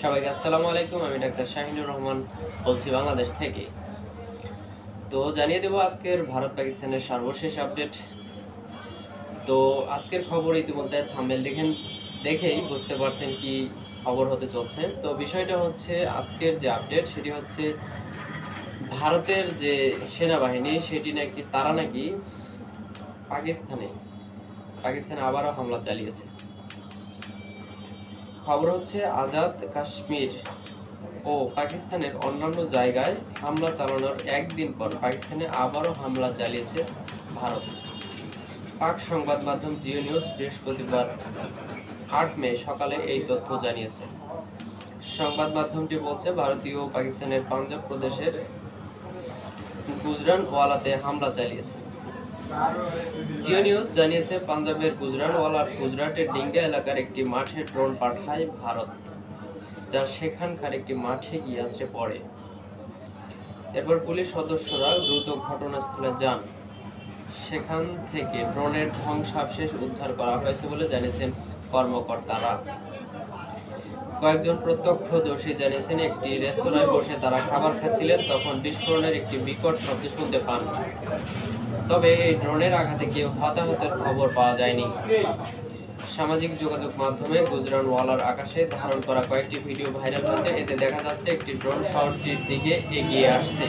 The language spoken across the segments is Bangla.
সবাইকে আসসালামু আলাইকুম। আমি ডাক্তার শাহিনুর রহমান বলছি বাংলাদেশ থেকে। তো জানিয়ে দেব আজকের ভারত পাকিস্তানের সর্বশেষ আপডেট। তো আজকের খবর ইতিমধ্যে থাম্বনেল দেখেই বুঝতে পারছেন কি খবর হতে চলছে। তো বিষয়টা হচ্ছে আজকের যে আপডেট সেটি হচ্ছে ভারতের যে সেনাবাহিনী সেটি নাকি তারা নাকি পাকিস্তানে আবারও হামলা চালিয়েছে। খবর হচ্ছে আজাদ কাশ্মীর ও পাকিস্তানের অন্যান্য জায়গায় হামলা চালানোর একদিন পর পাকিস্তানে আবারও হামলা চালিয়েছে ভারত। পাক সংবাদ মাধ্যম জিও নিউজ বৃহস্পতিবার ৮ মে সকালে এই তথ্য জানিয়েছে। সংবাদ মাধ্যমটি বলছে ভারতীয় পাকিস্তানের পাঞ্জাব প্রদেশের গুজরানওয়ালাতে হামলা চালিয়েছে। জিও নিউজ জানিয়েছে পাঞ্জাবের গুজরানওয়ালার গুজরাটের ডিঙ্গা এলাকার একটি মাঠে ড্রোন পাঠায় ভারত, যা সেখানকার একটি মাঠে গিয়ে আছড়ে পড়ে। এরপর পুলিশ সদস্যরা দ্রুত ঘটনাস্থলে যান। সেখান থেকে ড্রোনের ধ্বংসাবশেষ উদ্ধার করা হয়েছে বলে জানিয়েছেন কর্মকর্তারা। কয়েকজন প্রত্যক্ষদর্শী জানিয়েছেন একটি রেস্তোরাঁয় বসে তারা খাবার খাচ্ছিলেন, তখন বিস্ফোরণের একটি বিকট শব্দ শুনতে পান। তবে এই ড্রোনের আঘাতে কেউ হতাহতের খবর পাওয়া যায়নি। সামাজিক যোগাযোগ মাধ্যমে গুজরানওয়ালার আকাশে ধারণ করা কয়েকটি ভিডিও ভাইরাল হয়েছে। এতে দেখা যাচ্ছে একটি ড্রোন শহরটির দিকে এগিয়ে আসছে।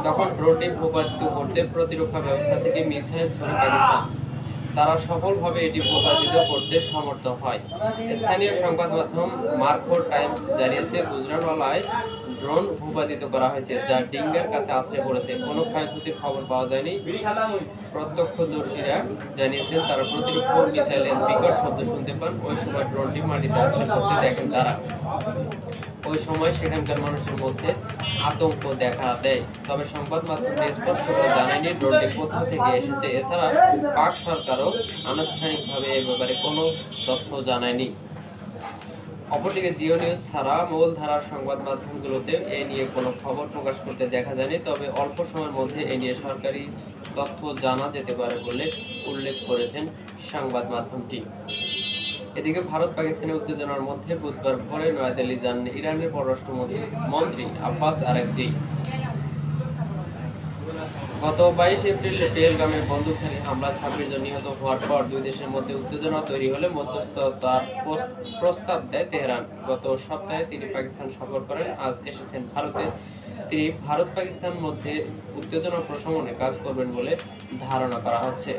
তখন ড্রোনটি ভূপাতিত করতে প্রতিরক্ষা ব্যবস্থা থেকে মিসাইল ছড়ে পাকিস্তান। তারা সফলভাবে এটি ভূপাতিত করতে সমর্থ হয়। স্থানীয় সংবাদ মাধ্যম মার্কো টাইমস জানিয়েছে গুজরানওয়ালায় ড্রোন ভূপাতিত করা হয়েছে, যা ডিঙ্গার কাছে আছড়ে পড়েছে। কোনো ক্ষয়ক্ষতির খবর পাওয়া যায়নি। প্রত্যক্ষদর্শীরা জানিয়েছেন তারা প্রতিরক্ষা মিসাইলের বিকট শব্দ শুনতে পান। ওই সময় ড্রোনটি মাটিতে আছড়ে পড়তে দেখেন তারা। ওই সময় সেখানকার মানুষের মধ্যে আতঙ্ক দেখা দেয়। তবে সংবাদ মাধ্যমটি স্পষ্ট করে জানায়নি ড্রোনটি কোথা থেকে এসেছে। এছাড়া পাক সরকারও আনুষ্ঠানিকভাবে এ ব্যাপারে কোনো তথ্য জানায়নি। অপরদিকে জিও নিউজ ছাড়া মূলধারার সংবাদ মাধ্যমগুলোতে এ নিয়ে কোনো খবর প্রকাশ করতে দেখা যায়নি। তবে অল্প সময়ের মধ্যে এ নিয়ে সরকারি তথ্য জানা যেতে পারে বলে উল্লেখ করেছেন সংবাদ মাধ্যমটি। এদিকে ভারত পাকিস্তানের উত্তেজনার মধ্যে বুধবার ভোরে নয়াদিল্লি যান ইরানের পররাষ্ট্রমন্ত্রী আব্বাস আরাকচি। গত 22 এপ্রিল পেহেলগামে বন্দুকধারী হামলা 26 জন নিহত হওয়ার পর দুই দেশের মধ্যে উত্তেজনা তৈরি হলে মধ্যস্থতার প্রস্তাব দেয় তেহরান। গত সপ্তাহে তিনি পাকিস্তান সফর করেন। আজ এসেছেন ভারতে। তিনি ভারত পাকিস্তান মধ্যে উত্তেজনা প্রশমনে কাজ করবেন বলে ধারণা করা হচ্ছে।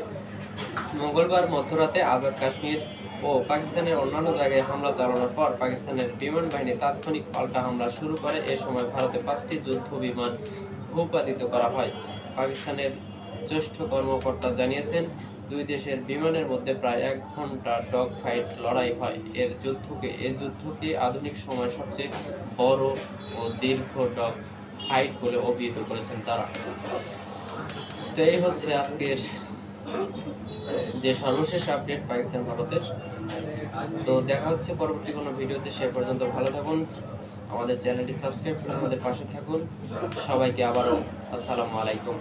মঙ্গলবার মধ্যরাতে আজাদ কাশ্মীর ও পাকিস্তানের অন্যান্য জায়গায় হামলা চালানোর পর পাকিস্তানের বিমান বাহিনী তাৎক্ষণিক পাল্টা হামলা শুরু করে। এ সময় ভারতে 5টি যুদ্ধ বিমান ভূপাতিত করা হয়। পাকিস্তানের জ্যেষ্ঠ কর্মকর্তা জানিয়েছেন দুই দেশের বিমানের মধ্যে প্রায় 1 ঘন্টা ডগ ফাইট লড়াই হয়। এ যুদ্ধকে আধুনিক সময়ের সবচেয়ে বড় ও দীর্ঘ ডগ ফাইট বলে অভিহিত করেছেন তারা। তো এই হচ্ছে আজকের যে সর্বশেষ আপডেট পাকিস্তান ভারতের। তো দেখা হচ্ছে পরবর্তী কোনো ভিডিওতে। সে পর্যন্ত ভালো থাকুন, আমাদের চ্যানেলটি সাবস্ক্রাইব করে আমাদের পাশে থাকুন। সবাইকে আবারও আসসালামু আলাইকুম।